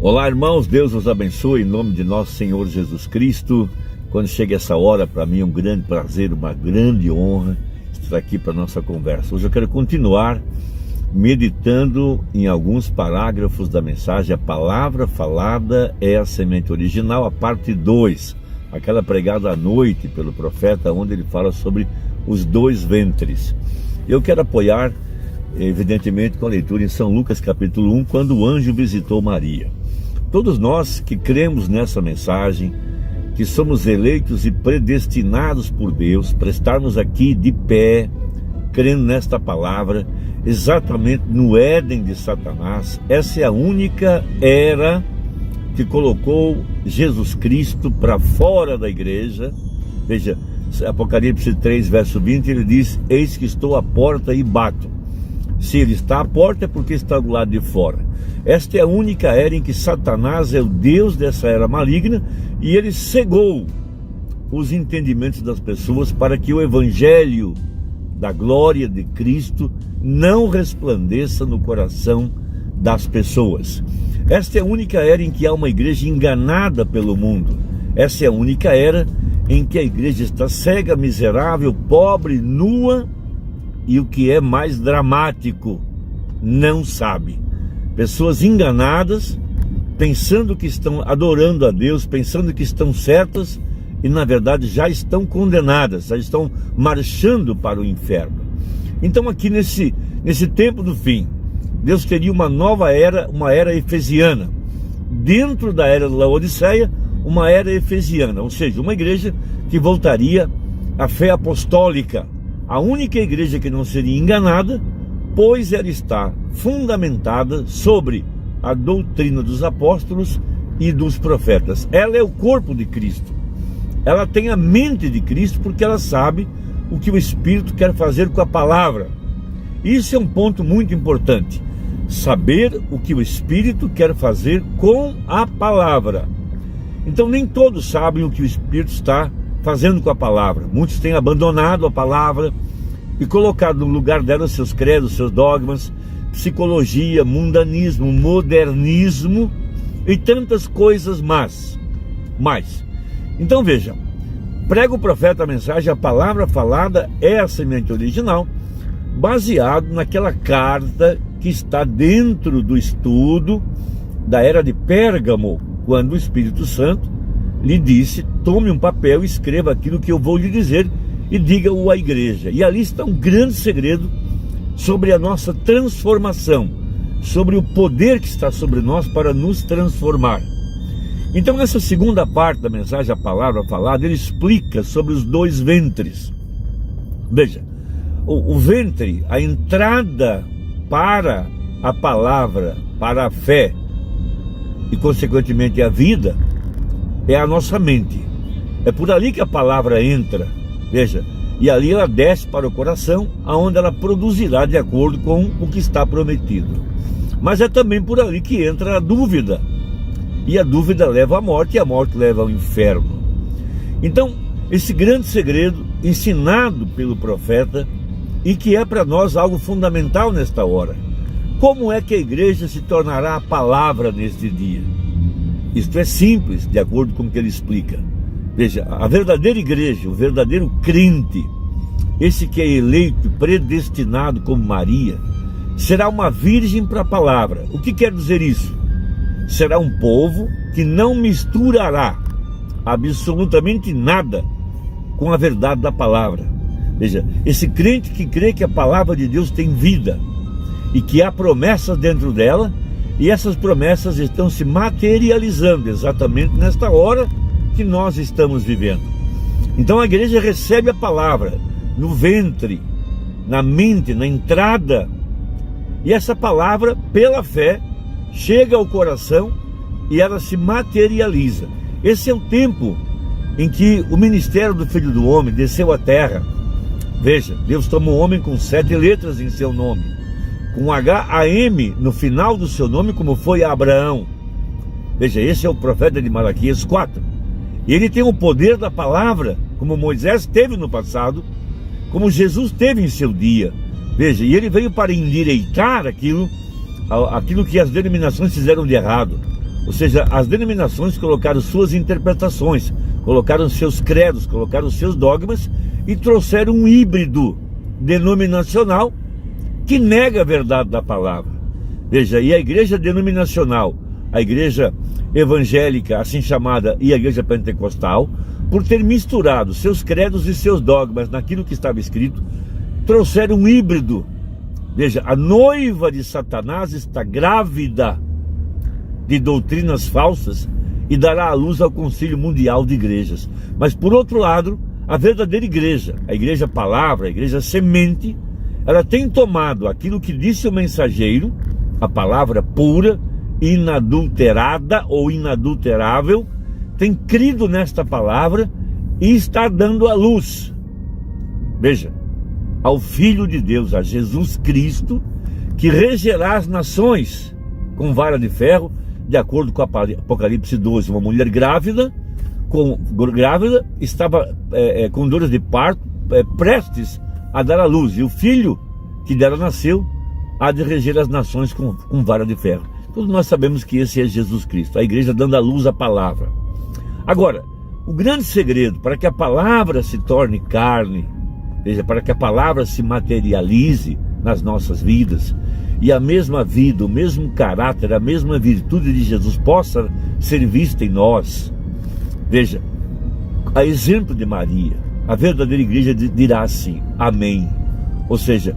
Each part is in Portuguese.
Olá, irmãos, Deus os abençoe em nome de nosso Senhor Jesus Cristo. Quando chega essa hora, para mim é um grande prazer, uma grande honra estar aqui para a nossa conversa. Hoje eu quero continuar meditando em alguns parágrafos da mensagem A Palavra Falada é a Semente Original, a parte 2, aquela pregada à noite pelo profeta, onde ele fala sobre os dois ventres. Eu quero apoiar, evidentemente, com a leitura em São Lucas capítulo 1, quando o anjo visitou Maria. Todos nós que cremos nessa mensagem, que somos eleitos e predestinados por Deus para estarmos aqui de pé, crendo nesta palavra, exatamente no Éden de Satanás. Essa é a única era que colocou Jesus Cristo para fora da igreja. Veja, Apocalipse 3, verso 20, ele diz: eis que estou à porta e bato. Se ele está à porta é porque está do lado de fora. Esta é a única era em que Satanás é o Deus dessa era maligna, e ele cegou os entendimentos das pessoas para que o evangelho da glória de Cristo não resplandeça no coração das pessoas. Esta é a única era em que há uma igreja enganada pelo mundo. Essa é a única era em que a igreja está cega, miserável, pobre, nua e, o que é mais dramático, não sabe. Pessoas enganadas, pensando que estão adorando a Deus, pensando que estão certas e na verdade já estão condenadas, já estão marchando para o inferno. Então aqui nesse tempo do fim, Deus teria uma nova era, uma era efesiana. Dentro da era da Laodiceia, uma era efesiana, ou seja, uma igreja que voltaria à fé apostólica, a única igreja que não seria enganada, pois ela está fundamentada sobre a doutrina dos apóstolos e dos profetas. Ela é o corpo de Cristo. Ela tem a mente de Cristo porque ela sabe o que o Espírito quer fazer com a palavra. Isso é um ponto muito importante. Saber o que o Espírito quer fazer com a palavra. Então nem todos sabem o que o Espírito está fazendo com a palavra. Muitos têm abandonado a palavra e colocado no lugar dela seus credos, seus dogmas, psicologia, mundanismo, modernismo e tantas coisas mais. Então veja, prega o profeta a mensagem, a palavra falada é a semente original, baseado naquela carta que está dentro do estudo da era de Pérgamo, quando o Espírito Santo lhe disse: tome um papel e escreva aquilo que eu vou lhe dizer e diga-o à igreja. E ali está um grande segredo sobre a nossa transformação, sobre o poder que está sobre nós para nos transformar. Então essa segunda parte da mensagem, a palavra falada, ele explica sobre os dois ventres. Veja, o ventre, a entrada para a palavra, para a fé e consequentemente a vida, é a nossa mente. É por ali que a palavra entra, veja, e ali ela desce para o coração, aonde ela produzirá de acordo com o que está prometido. Mas é também por ali que entra a dúvida, e a dúvida leva à morte, e a morte leva ao inferno. Então, esse grande segredo ensinado pelo profeta, e que é para nós algo fundamental nesta hora: como é que a igreja se tornará a palavra neste dia? Isto é simples, de acordo com o que ele explica. Veja, a verdadeira igreja, o verdadeiro crente, esse que é eleito, predestinado como Maria, será uma virgem para a palavra. O que quer dizer isso? Será um povo que não misturará absolutamente nada com a verdade da palavra. Veja, esse crente que crê que a palavra de Deus tem vida e que há promessas dentro dela, e essas promessas estão se materializando exatamente nesta hora que nós estamos vivendo. Então a igreja recebe a palavra no ventre, na mente, na entrada, e essa palavra, pela fé, chega ao coração e ela se materializa. Esse é o tempo em que o ministério do Filho do Homem desceu à terra. Veja, Deus tomou um homem com 7 letras em seu nome, com H-A-M no final do seu nome, como foi Abraão. Veja, esse é o profeta de Malaquias 4. E ele tem o poder da palavra, como Moisés teve no passado, como Jesus teve em seu dia. Veja, e ele veio para endireitar aquilo que as denominações fizeram de errado. Ou seja, as denominações colocaram suas interpretações, colocaram seus credos, colocaram seus dogmas e trouxeram um híbrido denominacional que nega a verdade da palavra. Veja, e a igreja denominacional, a igreja evangélica, assim chamada, e a igreja pentecostal, por ter misturado seus credos e seus dogmas naquilo que estava escrito, trouxeram um híbrido. Veja, a noiva de Satanás está grávida de doutrinas falsas e dará à luz ao Concílio Mundial de Igrejas. Mas por outro lado, a verdadeira igreja, a igreja palavra, a igreja semente, ela tem tomado aquilo que disse o mensageiro, a palavra pura, inadulterada ou inadulterável, tem crido nesta palavra e está dando à luz, veja, ao Filho de Deus, a Jesus Cristo, que regerá as nações com vara de ferro, de acordo com Apocalipse 12. Uma mulher grávida estava com dores de parto, prestes a dar à luz, e o filho que dela nasceu há de reger as nações com vara de ferro. Todos nós sabemos que esse é Jesus Cristo, a igreja dando à luz a palavra. Agora, o grande segredo para que a palavra se torne carne, veja, para que a palavra se materialize nas nossas vidas, e a mesma vida, o mesmo caráter, a mesma virtude de Jesus possa ser vista em nós. Veja, a exemplo de Maria, a verdadeira igreja dirá assim, amém. Ou seja,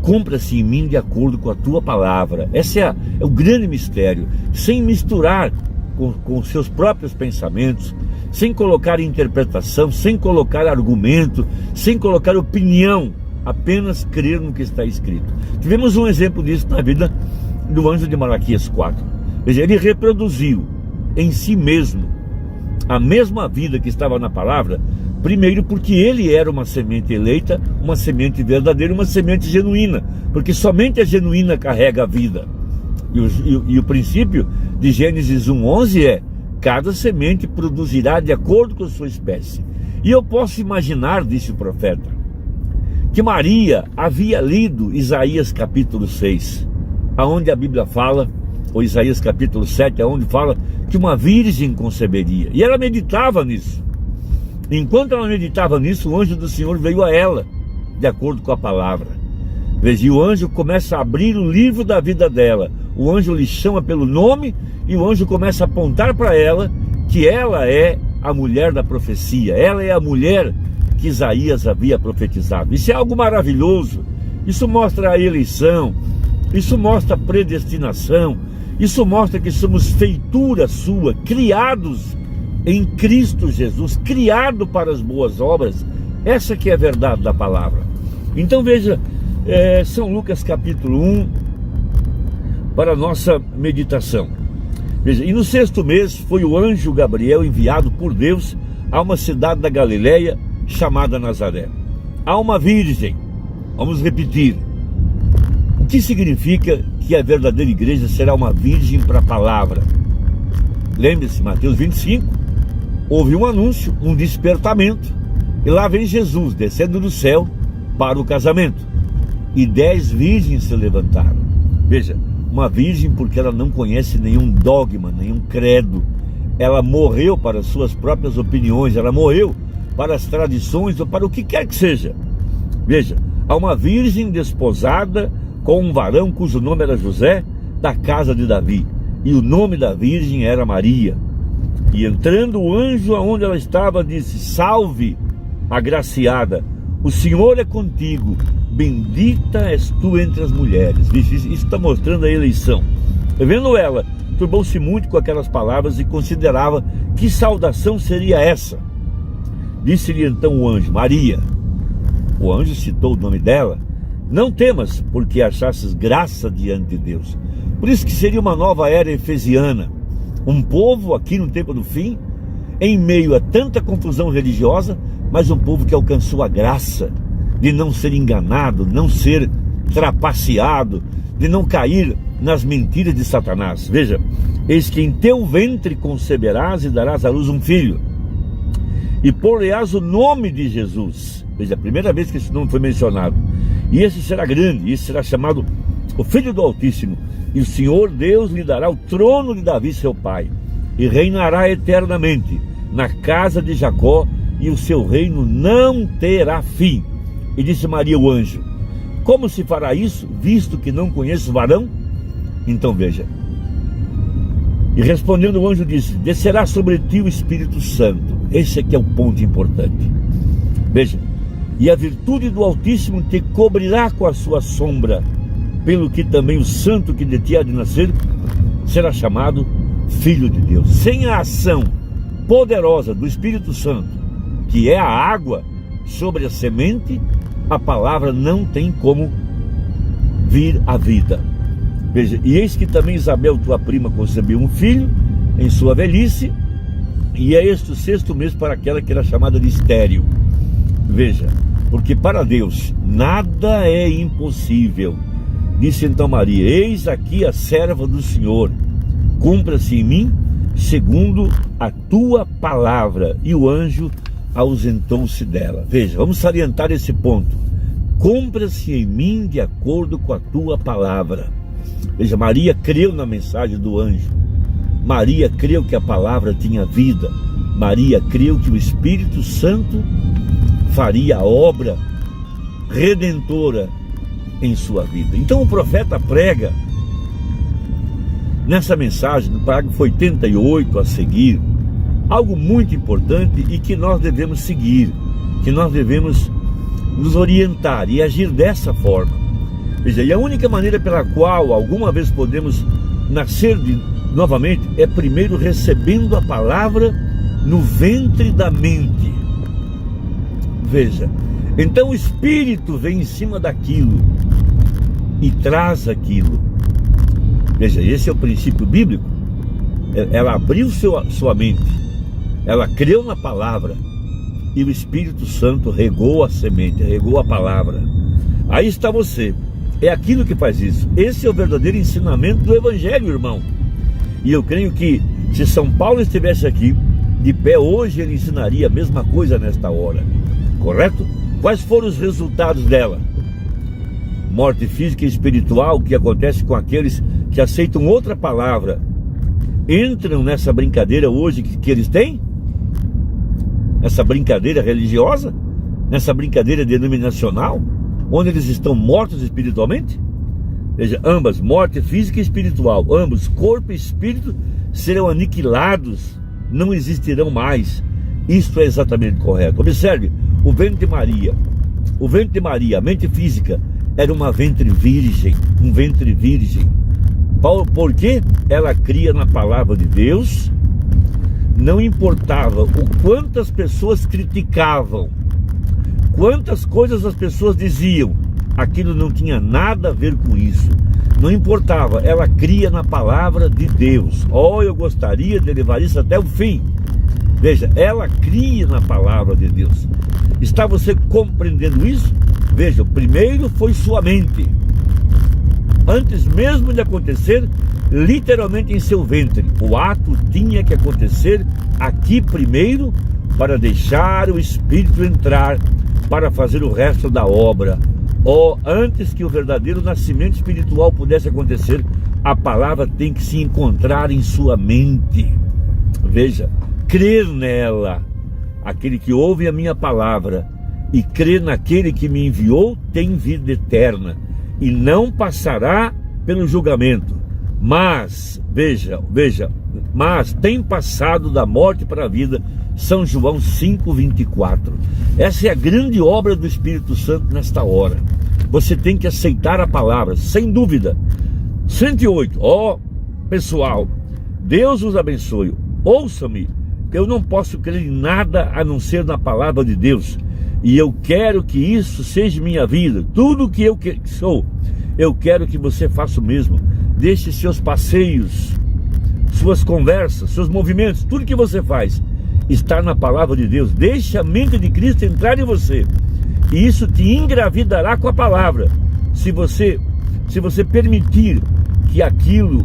cumpra-se em mim de acordo com a tua palavra. Esse é o grande mistério, sem misturar com seus próprios pensamentos, sem colocar interpretação, sem colocar argumento, sem colocar opinião, apenas crer no que está escrito. Tivemos um exemplo disso na vida do anjo de Malaquias 4. Veja, ele reproduziu em si mesmo a mesma vida que estava na palavra, primeiro porque ele era uma semente eleita, uma semente verdadeira, uma semente genuína, porque somente a genuína carrega a vida. E o princípio de Gênesis 1:11 é: cada semente produzirá de acordo com a sua espécie. E eu posso imaginar, disse o profeta, que Maria havia lido Isaías capítulo 6, aonde a Bíblia fala, ou Isaías capítulo 7, aonde fala que uma virgem conceberia. E ela meditava nisso. Enquanto ela meditava nisso, o anjo do Senhor veio a ela, de acordo com a palavra. Veja, e o anjo começa a abrir o livro da vida dela. O anjo lhe chama pelo nome e o anjo começa a apontar para ela que ela é a mulher da profecia. Ela é a mulher que Isaías havia profetizado. Isso é algo maravilhoso. Isso mostra a eleição, isso mostra a predestinação, isso mostra que somos feitura sua, criados em Cristo Jesus, criado para as boas obras. Essa que é a verdade da palavra. Então veja, São Lucas capítulo 1, para a nossa meditação. Veja, e no 6º mês foi o anjo Gabriel enviado por Deus a uma cidade da Galileia chamada Nazaré, a uma virgem. Vamos repetir. O que significa que a verdadeira igreja será uma virgem para a palavra? Lembre-se, Mateus 25, houve um anúncio, um despertamento, e lá vem Jesus descendo do céu para o casamento, e 10 virgens se levantaram. Veja, uma virgem porque ela não conhece nenhum dogma, nenhum credo, ela morreu para as suas próprias opiniões, ela morreu para as tradições ou para o que quer que seja. Veja, há uma virgem desposada com um varão cujo nome era José, da casa de Davi, e o nome da virgem era Maria. E entrando o anjo aonde ela estava, disse: salve, agraciada, o Senhor é contigo, bendita és tu entre as mulheres. Isso está mostrando a eleição. Vendo ela, turbou-se muito com aquelas palavras e considerava que saudação seria essa. Disse-lhe então o anjo: Maria. O anjo citou o nome dela: não temas, porque achastes graça diante de Deus. Por isso que seria uma nova era efesiana, um povo aqui no tempo do fim, em meio a tanta confusão religiosa, mas um povo que alcançou a graça de não ser enganado, não ser trapaceado, de não cair nas mentiras de Satanás. Veja, eis que em teu ventre conceberás e darás à luz um filho, e por-lhe-ás o nome de Jesus. Veja, a primeira vez que esse nome foi mencionado. E esse será grande, esse será chamado o Filho do Altíssimo, e o Senhor Deus lhe dará o trono de Davi seu pai, e reinará eternamente na casa de Jacó, e o seu reino não terá fim. E disse Maria o anjo: como se fará isso, visto que não conheço varão? Então veja, e respondendo o anjo disse: descerá sobre ti o Espírito Santo. Esse aqui é o ponto importante. Veja, e a virtude do Altíssimo te cobrirá com a sua sombra, pelo que também o santo que de ti há de nascer será chamado Filho de Deus. Sem a ação poderosa do Espírito Santo, que é a água sobre a semente, a palavra não tem como vir à vida. Veja, e eis que também Isabel, tua prima, concebeu um filho em sua velhice, e é este o 6º mês para aquela que era chamada de estéril. Veja, porque para Deus nada é impossível. Disse então Maria: eis aqui a serva do Senhor, cumpra-se em mim segundo a tua palavra. E o anjo ausentou-se dela. Veja, vamos salientar esse ponto: cumpra-se em mim de acordo com a tua palavra. Veja, Maria creu na mensagem do anjo. Maria creu que a palavra tinha vida. Maria creu que o Espírito Santo faria a obra redentora em sua vida. Então o profeta prega nessa mensagem, no parágrafo 88 a seguir, algo muito importante e que nós devemos seguir, que nós devemos nos orientar e agir dessa forma. Veja, e a única maneira pela qual alguma vez podemos nascer novamente é primeiro recebendo a palavra no ventre da mente. Veja, então o Espírito vem em cima daquilo e traz aquilo. Veja, esse é o princípio bíblico. Ela abriu sua mente, ela creu na palavra, e o Espírito Santo regou a semente, regou a palavra. Aí está você, é aquilo que faz isso. Esse é o verdadeiro ensinamento do Evangelho, irmão. E eu creio que se São Paulo estivesse aqui de pé hoje, ele ensinaria a mesma coisa nesta hora, correto? Quais foram os resultados dela? Morte física e espiritual, que acontece com aqueles que aceitam outra palavra, entram nessa brincadeira hoje que eles têm, essa brincadeira religiosa, nessa brincadeira denominacional, onde eles estão mortos espiritualmente. Veja, ambas, morte física e espiritual, ambos, corpo e espírito, serão aniquilados, não existirão mais. Isto é exatamente correto. Observe, o ventre de Maria, a mente física, era uma ventre virgem, um ventre virgem. Porque ela cria na palavra de Deus, não importava o quantas pessoas criticavam, quantas coisas as pessoas diziam, aquilo não tinha nada a ver com isso. Não importava, ela cria na palavra de Deus. Eu gostaria de levar isso até o fim. Veja, ela cria na palavra de Deus. Está você compreendendo isso? Veja, primeiro foi sua mente. Antes mesmo de acontecer, literalmente em seu ventre, o ato tinha que acontecer aqui primeiro, para deixar o Espírito entrar, para fazer o resto da obra. Antes que o verdadeiro nascimento espiritual pudesse acontecer, a palavra tem que se encontrar em sua mente. Veja, crer nela. Aquele que ouve a minha palavra e crê naquele que me enviou tem vida eterna e não passará pelo julgamento, mas, veja, mas tem passado da morte para a vida. São João 5,24. Essa é a grande obra do Espírito Santo nesta hora. Você tem que aceitar a palavra, sem dúvida. 108. Pessoal, Deus os abençoe. Ouça-me, eu não posso crer em nada a não ser na palavra de Deus. E eu quero que isso seja minha vida. Tudo que eu sou, eu quero que você faça o mesmo. Deixe seus passeios, suas conversas, seus movimentos, tudo que você faz estar na palavra de Deus. Deixe a mente de Cristo entrar em você, e isso te engravidará com a palavra. Se você permitir que aquilo,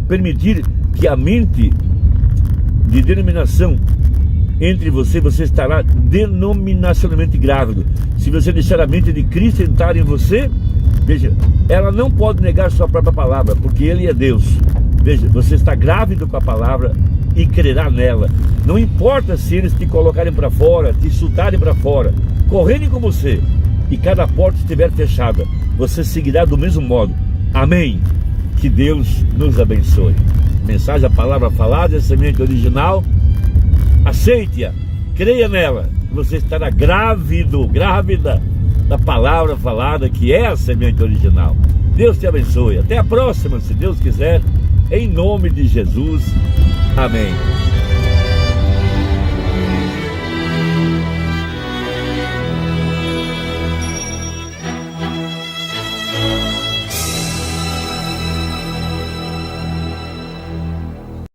permitir que a mente de denominação entre você estará denominacionalmente grávido. Se você deixar a mente de Cristo entrar em você, Veja, ela não pode negar sua própria palavra, porque Ele é Deus. Veja, você está grávido com a palavra e crerá nela. Não importa se eles te colocarem para fora, te chutarem para fora, correrem com você e cada porta estiver fechada, você seguirá do mesmo modo. Amém? Que Deus nos abençoe. Mensagem, a palavra falada, a semente original. Aceite-a, creia nela. Você estará grávida da palavra falada, que é a semente original. Deus te abençoe. Até a próxima, se Deus quiser. Em nome de Jesus. Amém.